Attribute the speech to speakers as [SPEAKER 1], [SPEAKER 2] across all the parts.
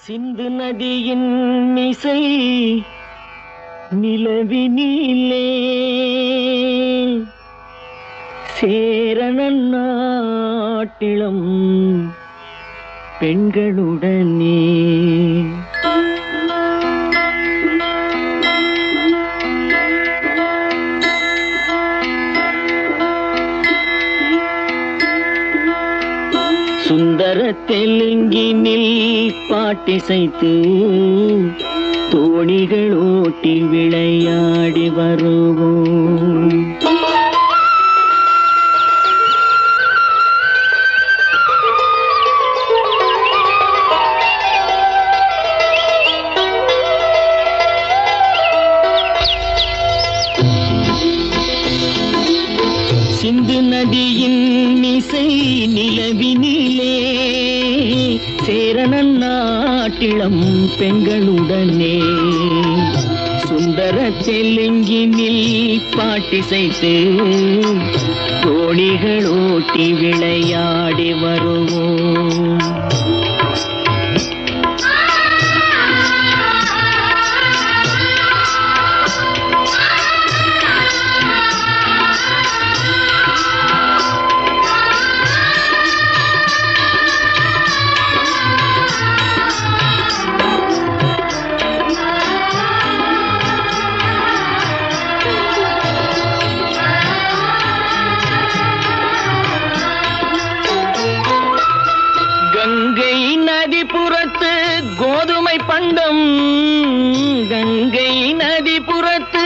[SPEAKER 1] சிந்து நதியின் மிசை நிலவினிலே சேரணன் நாட்டிலம் பெண்களுடனே சுந்தர தெலுங்கினில் பாட்டிசைத்து தோணிகள் ஓட்டி விளையாடி வருவோம். சிந்து நதியின் இசை நிலவினிலே சேரணன் நாட்டிலம் பெண்களுடனே சுந்தர தெலுங்கினில் பாட்டிசைத்து தோணிகள் ஓட்டி விளையாடி வருவோம். கங்கை நதிபுறத்து கோதுமை பண்டம், கங்கை நதிபுறத்து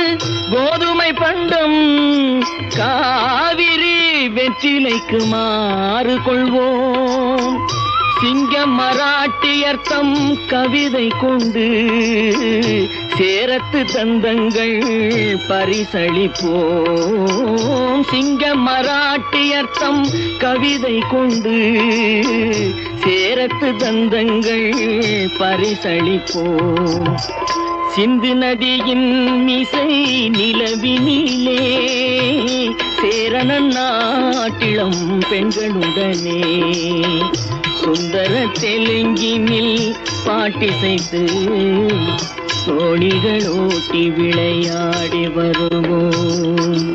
[SPEAKER 1] கோதுமை பண்டம், காவிரி வெற்றிலைக்கு மாறு கொள்வோம். சிங்க மராட்டியர்த்தம் கவிதை கொண்டு சேரத்து தந்தங்கள் பரிசளிப்போம். சிங்க மராட்டியர்த்தம் கவிதை கொண்டு சேரத்து தந்தங்கள் பரிசளிப்போம். சிந்து நதியின் மிசை நிலவினிலே சேரணன் நாட்டிலம் பெண்களுடனே சுந்தர தெலுங்கினில் பாட்டிசைத்து தோணிகள் ஓட்டி விளையாடி வருவோம்.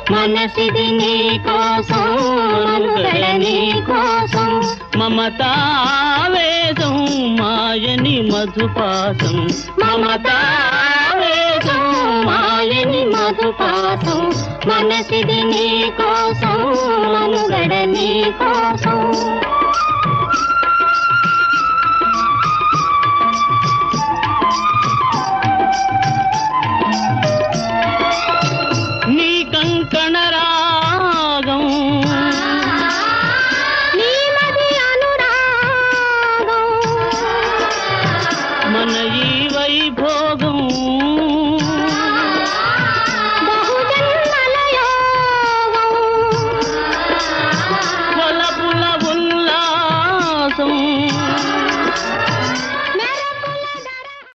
[SPEAKER 2] మనసిది నీ కోసం మనుగడ నీ కోసం
[SPEAKER 1] మమతావేదం మాయని మధుపాసం,
[SPEAKER 2] మమతావేదం మాయని మధుపాసం మనసిది నీ కోసం మనుగడ నీ కోసం